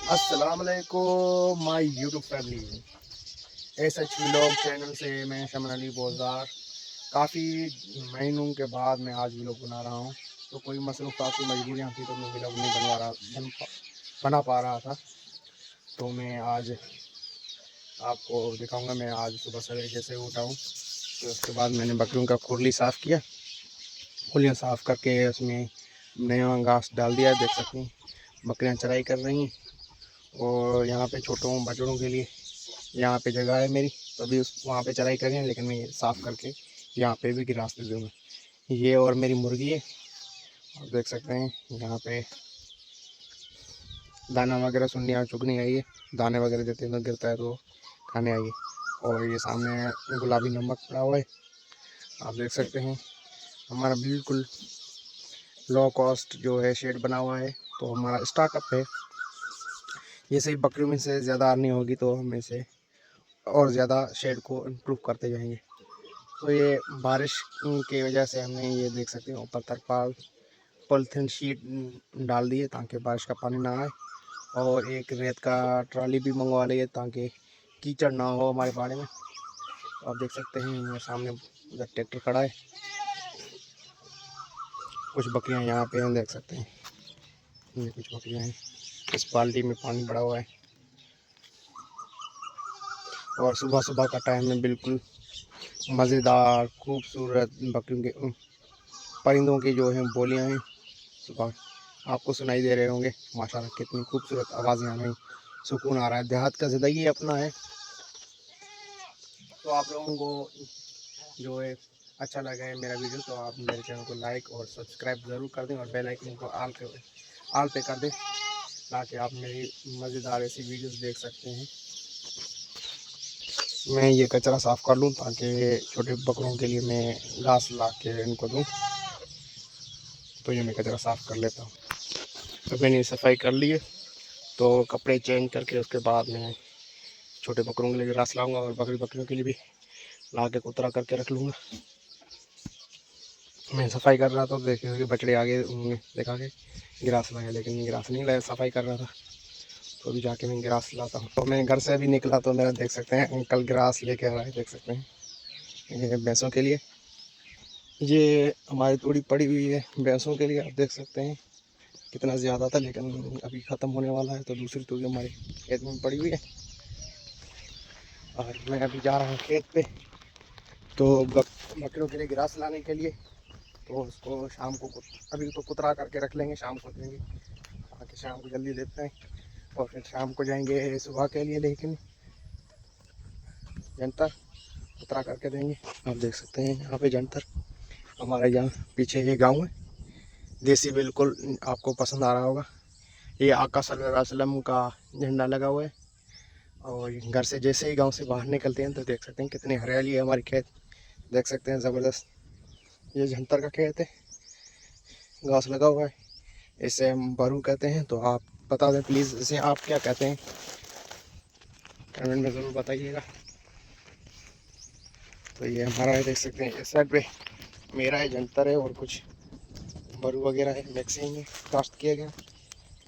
अस्सलाम वालेकुम my YouTube family. S H vlog channel से मैं शमन अली बोज़ार। काफ़ी महीनों के बाद मैं आज व्लॉग बना रहा हूँ। तो कोई मसरूफ़ाती मजबूरियाँ थी तो मैं व्लॉग नहीं बना पा रहा था। तो मैं आज आपको दिखाऊंगा। मैं आज सुबह सवेरे जैसे उठा हूँ तो उसके बाद मैंने बकरियों का खुरली साफ़ किया। खुलियाँ साफ़ करके उसमें नया घास डाल दिया। देख सकते हैं बकरियाँ चराई कर रही हैं। और यहाँ पे छोटों बछड़ों के लिए यहाँ पे जगह है मेरी, तो अभी उस वहाँ पे चराई करें, लेकिन मैं ये साफ़ करके यहाँ पे भी गिरास दे दूँगा। ये और मेरी मुर्गी है, आप देख सकते हैं। यहाँ पे दाना वगैरह सुनिया चुगनी आई है, दाने वगैरह देते हैं, गिरता है तो खाने आई है। और ये सामने गुलाबी नमक पड़ा हुआ है, आप देख सकते हैं। हमारा बिल्कुल लो कॉस्ट जो है शेड बना हुआ है, तो हमारा स्टार्टअप है। ये सही बकरियों में से ज़्यादा अर्निंग होगी तो हम इसे और ज़्यादा शेड को इम्प्रूव करते जाएंगे। तो ये बारिश की वजह से हमने ये देख सकते हैं ऊपर तरपाल पॉलीथीन शीट डाल दी है ताकि बारिश का पानी ना आए। और एक रेत का ट्रॉली भी मंगवा ली है ताकि कीचड़ ना हो हमारे बाड़े में। तो आप देख सकते हैं मेरे सामने उधर ट्रैक्टर खड़ा है। कुछ बकरियां यहाँ पे हैं, देख सकते हैं। ये कुछ बकरियां हैं, इस बाल्टी में पानी भरा हुआ है। और सुबह सुबह का टाइम है, बिल्कुल मज़ेदार खूबसूरत बकरियों के परिंदों की जो है बोलियां हैं। सुबह आपको सुनाई दे रहे होंगे, माशाल्लाह कितनी खूबसूरत आवाज़ें आ रही, सुकून आ रहा है। देहात का ज़िंदगी अपना है। तो आप लोगों को जो है अच्छा लगा है मेरा वीडियो, तो आप मेरे चैनल को लाइक और सब्सक्राइब ज़रूर कर दें और बेल आइकन को आल पे कर दें ताकि आप मेरी मज़ेदार ऐसी वीडियोस देख सकते हैं। मैं ये कचरा साफ़ कर लूँ ताकि छोटे बकरों के लिए मैं घास ला के इनको दूँ। तो ये मैं कचरा साफ़ कर लेता हूँ। तो मैंने सफाई कर ली है, तो कपड़े चेंज करके उसके बाद मैं छोटे बकरों के लिए घास लाऊंगा और बकरियों के लिए भी ला के कुतरा करके रख लूँगा। मैं सफाई कर रहा था, तो देखिए कि बछड़े आगे देखा के गिरास लाया, लेकिन गिरास नहीं लाया, सफाई कर रहा था। तो अभी जाके मैं गिरास लाता हूँ। तो मैं घर से अभी निकला तो मेरा देख सकते हैं अंकल गिरास लेके आ रहा है, देख सकते हैं। ये भैंसों के लिए, ये हमारी तूड़ी पड़ी हुई है भैंसों के लिए, आप देख सकते हैं कितना ज़्यादा था, लेकिन अभी ख़त्म होने वाला है। तो दूसरी तूड़ी हमारे खेत में पड़ी हुई है और मैं अभी जा रहा हूँ खेत पे। तो बकरियों के लिए घास लाने के लिए, तो उसको शाम को अभी तो कुतरा करके रख लेंगे, शाम को देंगे ताकि शाम को जल्दी देते हैं। और फिर शाम को जाएंगे सुबह के लिए, लेकिन जंतर कुतरा करके देंगे। आप देख सकते हैं यहाँ पे जंतर, हमारे यहाँ पीछे ये गांव है देसी, बिल्कुल आपको पसंद आ रहा होगा। ये आका सल्लल्लाहु अलैहि वसल्लम का झंडा लगा हुआ है। और घर से जैसे ही गांव से बाहर निकलते हैं तो देख सकते हैं कितनी हरियाली है हमारी खेत, देख सकते हैं ज़बरदस्त। ये जंतर का खेत है, घास लगा हुआ है, इसे हम बरू कहते हैं। तो आप बता दें प्लीज़ इसे आप क्या कहते हैं, कमेंट में ज़रूर बताइएगा। तो ये हमारा है, देख सकते हैं इस साइड पे मेरा है जंतर है और कुछ बरू वगैरह है, मिक्सिंग में कास्ट किया गया,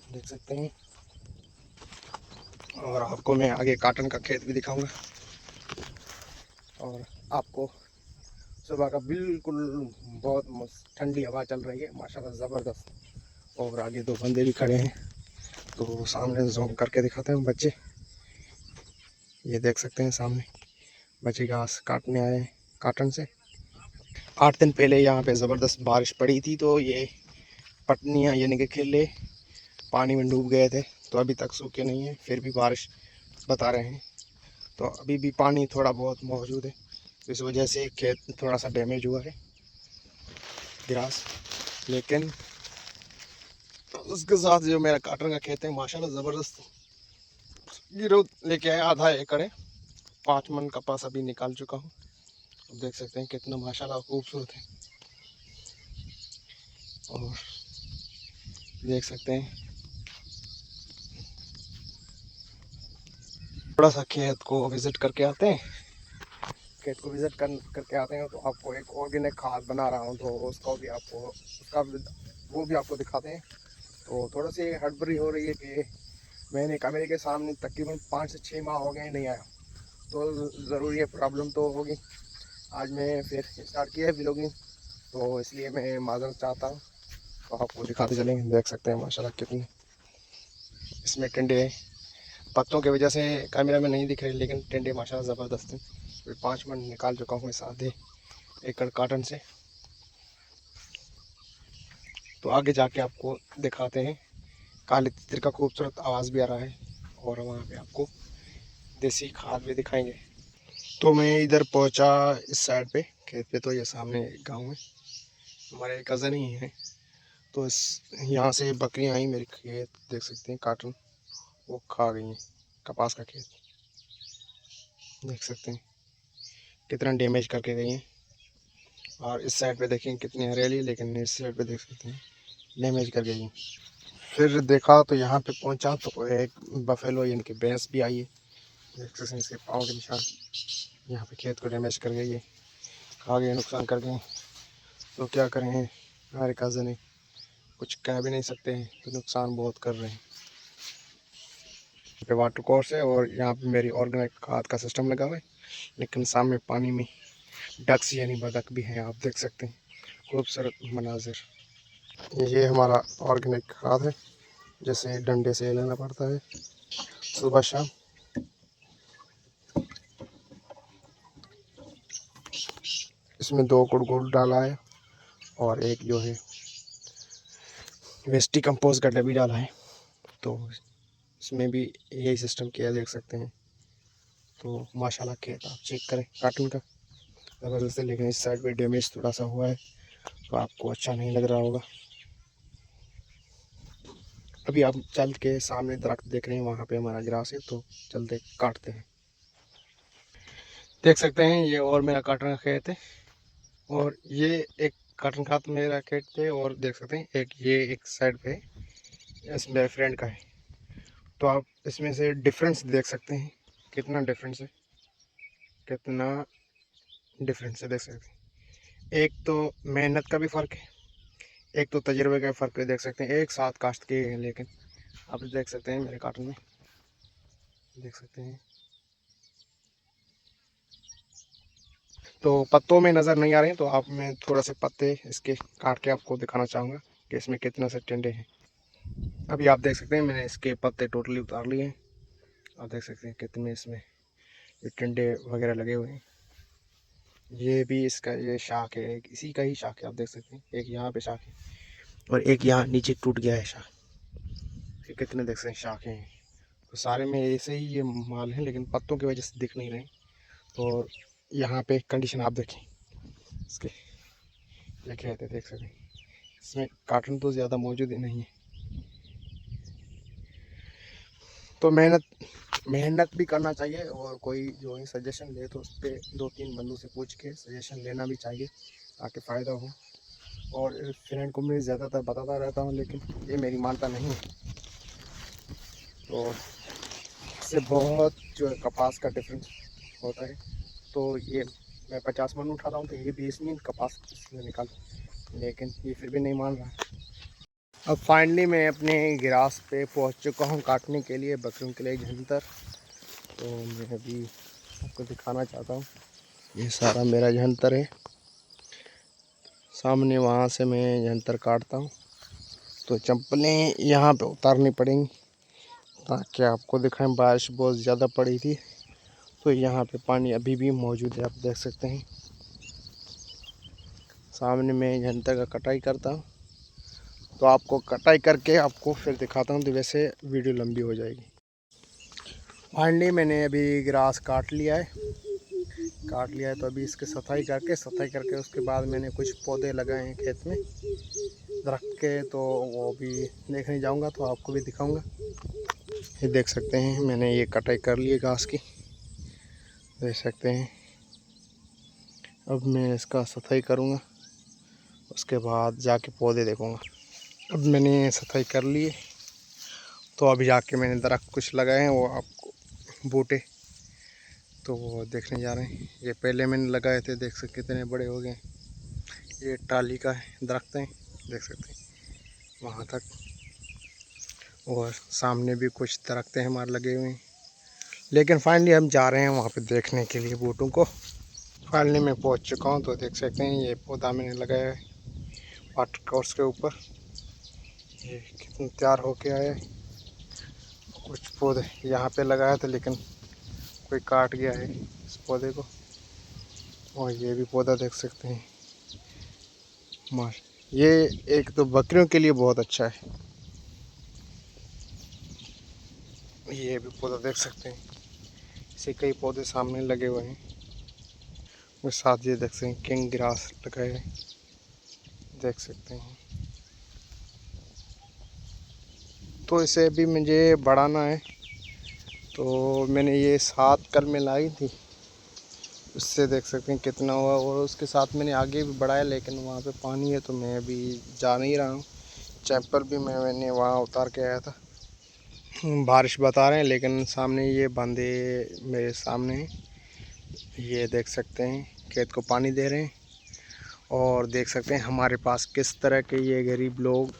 देख सकते हैं। और आपको मैं आगे काटन का खेत भी दिखाऊंगा। और आपको सुबह का बिल्कुल बहुत मस्त ठंडी हवा चल रही है माशाल्लाह ज़बरदस्त। और आगे दो बंदे भी खड़े हैं, तो सामने जूम करके दिखाते हैं बच्चे। ये देख सकते हैं सामने बच्चे घास काटने आए हैं काटन से। 8 दिन पहले यहाँ पे ज़बरदस्त बारिश पड़ी थी, तो ये पटनियाँ यानी कि खेले पानी में डूब गए थे। तो अभी तक सूखे नहीं हैं, फिर भी बारिश बता रहे हैं। तो अभी भी पानी थोड़ा बहुत मौजूद है, इस वजह से खेत थोड़ा सा डैमेज हुआ है ग्रास। लेकिन उसके साथ जो मेरा काटन का खेत है माशाल्लाह ज़बरदस्त गिरो लेके आया, आधा एकड़ है। 5 मन कपास अभी निकाल चुका हूँ, देख सकते हैं कितना माशाल्लाह खूबसूरत है। और देख सकते हैं थोड़ा सा खेत को विज़िट करके आते हैं। खेत को विज़िट करके आते हैं तो आपको एक ऑर्गेनिक खाद बना रहा हूँ, तो उसका भी आपको वो भी आपको दिखाते हैं। तो थोड़ा सी हड़बड़ी हो रही है कि मैंने कैमरे के सामने तकरीबन 5 से 6 माह हो गए नहीं आया, तो ज़रूर ये प्रॉब्लम तो होगी। आज मैं फिर स्टार्ट किया है व्लॉगिंग, तो इसलिए मैं माज़रत चाहता हूँ। तो आपको दिखाते चलेंगे, देख सकते हैं माशाल्लाह कितने इसमें टिंडे हैं। पत्तों की वजह से कैमरा में नहीं दिख रही, लेकिन टिंडे माशाल्लाह ज़बरदस्त हैं। फिर 5 मन निकाल चुका हूँ इस आधे एकड़ काटन से। तो आगे जाके आपको दिखाते हैं। काले तितर का खूबसूरत आवाज़ भी आ रहा है, और वहाँ पे आपको देसी खाद भी दिखाएंगे। तो मैं इधर पहुँचा इस साइड पे खेत पे, तो ये सामने गांव में हमारे कज़न ही हैं। तो इस यहाँ से बकरियाँ आई मेरे खेत, देख सकते हैं काटन वो खा गई हैं। कपास का खेत देख सकते हैं कितना डैमेज करके गई हैं। और इस साइड पे देखें कितनी हरियाली, लेकिन इस साइड पे देख सकते हैं डैमेज कर गई हैं। फिर देखा तो यहाँ पे पहुँचा तो एक बफेलो यानी कि भैंस भी आई है। देख सकते हैं इसके पाँव के निशान, यहाँ पे खेत को डैमेज कर गई है, खा गए, नुकसान कर गए। तो क्या करें, हमारे कज़न है, कुछ कह भी नहीं सकते हैं, तो नुकसान बहुत कर रहे हैं। पे वाटर कोर्स है और यहाँ पे मेरी ऑर्गेनिक खाद का सिस्टम लगा हुआ है, लेकिन सामने पानी में डक्स यानी बतख भी हैं, आप देख सकते हैं खूबसूरत मनाजिर। ये हमारा ऑर्गेनिक खाद है, जैसे डंडे से लेना पड़ता है सुबह शाम। इसमें 2 गुड़ डाला है और एक जो है वेस्टी कंपोस्ट का डब्बी डाला है। तो इसमें भी यही सिस्टम किया, देख सकते हैं। तो माशाल्लाह खेत आप चेक करें काटन का ज़बरदस्त है, लेकिन इस साइड पे डैमेज थोड़ा सा हुआ है, तो आपको अच्छा नहीं लग रहा होगा। अभी आप चल के सामने दरख्त देख रहे हैं, वहाँ पे हमारा ग्रास है, तो चलते काटते हैं। देख सकते हैं ये और मेरा काटन का खेत है, और ये एक काटन खात मेरा खेत पे, और देख सकते हैं एक ये एक साइड पे इस मेरे फ्रेंड का है। तो आप इसमें से डिफरेंस देख सकते हैं, कितना डिफरेंस है, कितना डिफरेंस है, देख सकते हैं। एक तो मेहनत का भी फ़र्क है, एक तो तजर्बे का फ़र्क है। देख सकते हैं एक साथ काश्त किए हैं, लेकिन आप देख सकते हैं मेरे काटन में, देख सकते हैं। तो पत्तों में नज़र नहीं आ रहे हैं, तो आप मैं थोड़ा से पत्ते इसके काट के आपको दिखाना चाहूँगा कि इसमें कितना से टिंडे हैं। अभी आप देख सकते हैं मैंने इसके पत्ते टोटली उतार लिए हैं। आप देख सकते हैं कितने इसमें ये टिंडे वगैरह लगे हुए हैं। ये भी इसका ये शाख है, एक इसी का ही शाख है, आप देख सकते हैं एक यहाँ पे शाख है और एक यहाँ नीचे टूट गया है शाख। ये कितने देख सकते हैं शाखें हैं। तो सारे में ऐसे ही ये माल हैं, लेकिन पत्तों की वजह से दिख नहीं रहे। तो यहाँ पे कंडीशन आप देखें इसके, ये खेत है, देख सकते हैं इसमें काटन तो ज़्यादा मौजूद ही नहीं है। तो मेहनत भी करना चाहिए, और कोई जो है सजेशन दे तो उस पर 2-3 बंदों से पूछ के सजेशन लेना भी चाहिए, ताकि फ़ायदा हो। और फ्रेंड को मैं ज़्यादातर बताता रहता हूँ, लेकिन ये मेरी मानता नहीं है। तो इससे बहुत जो है कपास का डिफरेंस होता है। तो ये मैं 50 मन उठाता हूँ, तो ये 20 मन कपास इसमें निकाल, लेकिन ये फिर भी नहीं मान रहा। अब फाइनली मैं अपने गिरास पे पहुँच चुका हूँ काटने के लिए बकरियों के लिए झंतर। तो मैं अभी आपको दिखाना चाहता हूँ, ये सारा मेरा झंतर है सामने, वहाँ से मैं झंतर काटता हूँ। तो चप्पलें यहाँ पे उतारनी पड़ेंगी ताकि आपको दिखाएं। बारिश बहुत ज़्यादा पड़ी थी, तो यहाँ पे पानी अभी भी मौजूद है, आप देख सकते हैं। सामने मैं झंतर का कटाई करता हूँ, तो आपको कटाई करके आपको फिर दिखाता हूँ, तो वैसे वीडियो लंबी हो जाएगी। फाइनली मैंने अभी ग्रास काट लिया है, तो अभी इसकी सफाई करके उसके बाद मैंने कुछ पौधे लगाए हैं खेत में दरख्त के, तो वो भी देखने जाऊंगा, तो आपको भी दिखाऊंगा। ये देख सकते हैं मैंने ये कटाई कर ली है घास की, देख सकते हैं। अब मैं इसका सफाई करूंगा, उसके बाद जाके पौधे देखूंगा। अब मैंने सफाई कर ली है, तो अभी जाके मैंने दरख्त कुछ लगाए हैं, वो आपको बूटे तो वो देखने जा रहे हैं। ये पहले मैंने लगाए थे, देख सकते कितने बड़े हो गए। ये टाली का दरख्त है, देख सकते हैं वहाँ तक। और सामने भी कुछ दरख्त हमारे लगे हुए हैं। लेकिन फाइनली हम जा रहे हैं वहाँ पे देखने के लिए बूटों को। फाइनली मैं पहुँच चुका हूँ। तो देख सकते हैं ये पौधा मैंने लगाया है वाटर कोर्स के ऊपर। ये कितना तैयार हो के आया है। कुछ पौधे यहाँ पे लगाया था लेकिन कोई काट गया है इस पौधे को। और ये भी पौधा देख सकते हैं मार। ये एक तो बकरियों के लिए बहुत अच्छा है। ये भी पौधा देख सकते हैं। इसे कई पौधे सामने लगे हुए हैं। और साथ ये देख सकते हैं किंग ग्रास लगा है, देख सकते हैं। तो इसे भी मुझे बढ़ाना है। तो मैंने ये 7 कल में लाई थी, उससे देख सकते हैं कितना हुआ। और उसके साथ मैंने आगे भी बढ़ाया लेकिन वहाँ पे पानी है तो मैं अभी जा नहीं रहा हूँ। चैपल भी मैंने वहाँ उतार के आया था। बारिश बता रहे हैं लेकिन सामने ये बंदे मेरे सामने हैं। ये देख सकते हैं खेत को पानी दे रहे हैं। और देख सकते हैं हमारे पास किस तरह के ये गरीब लोग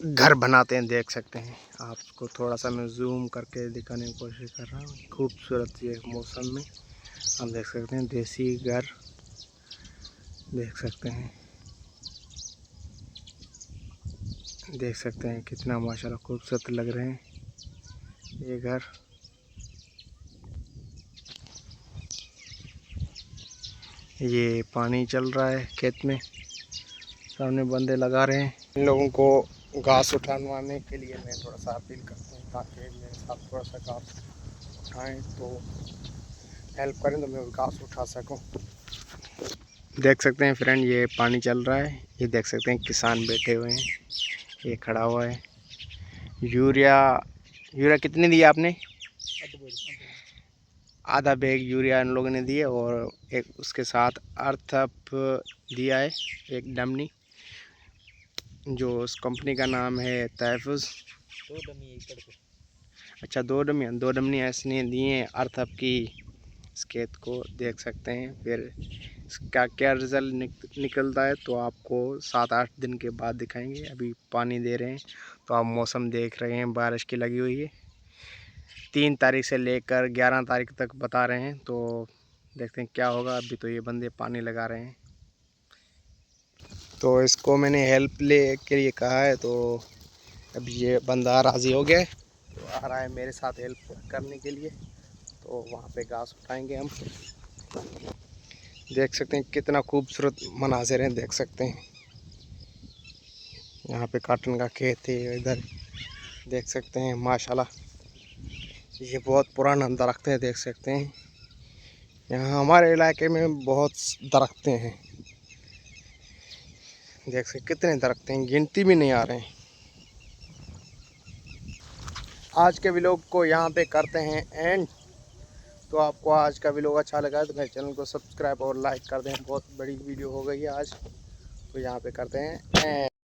घर बनाते हैं। देख सकते हैं, आपको थोड़ा सा मैं जूम करके दिखाने की कोशिश कर रहा हूँ। खूबसूरत ये मौसम में हम देख सकते हैं देसी घर देख सकते हैं। देख सकते हैं कितना माशाल्लाह खूबसूरत लग रहे हैं ये घर। ये पानी चल रहा है खेत में, सामने बंदे लगा रहे हैं। इन लोगों को घास उठाने के लिए मैं थोड़ा सा अपील करता हूँ ताकि मेरे साथ थोड़ा सा घास उठाएं, तो हेल्प करें तो मैं घास उठा सकूं। देख सकते हैं फ्रेंड ये पानी चल रहा है। ये देख सकते हैं किसान बैठे हुए हैं, ये खड़ा हुआ है। यूरिया कितने दिया आपने? आधा बैग यूरिया इन लोगों ने दिए और एक उसके साथ अर्थअप दिया है, एक डमनी, जो उस कंपनी का नाम है तहफ़ुज़। अच्छा, दो डमनी ऐसे दिए हैं अर्थअप की इस खेत को। देख सकते हैं फिर इसका क्या रिज़ल्ट निकलता है तो आपको 7-8 दिन के बाद दिखाएंगे। अभी पानी दे रहे हैं तो आप मौसम देख रहे हैं, बारिश की लगी हुई है। 3 तारीख से लेकर 11 तारीख तक बता रहे हैं, तो देखते हैं क्या होगा। अभी तो ये बंदे पानी लगा रहे हैं। तो इसको मैंने हेल्प ले के लिए कहा है, तो अभी ये बंदा राज़ी हो गया है तो आ रहा है मेरे साथ हेल्प करने के लिए। तो वहाँ पे घास उठाएंगे हम। देख सकते हैं कितना खूबसूरत मनाज़िर हैं, देख सकते हैं। यहाँ पे काटन का खेत है, इधर देख सकते हैं माशाल्लाह ये बहुत पुराना दरख्त है। देख सकते हैं यहाँ हमारे इलाके में बहुत दरख्तें हैं। देख सकते कितने दरख्त हैं, गिनती भी नहीं आ रहे हैं। आज के व्लॉग को यहाँ पे करते हैं एंड। तो आपको आज का व्लॉग अच्छा लगा तो मेरे चैनल को सब्सक्राइब और लाइक कर दें। बहुत बड़ी वीडियो हो गई है आज, तो यहाँ पे करते हैं एंड।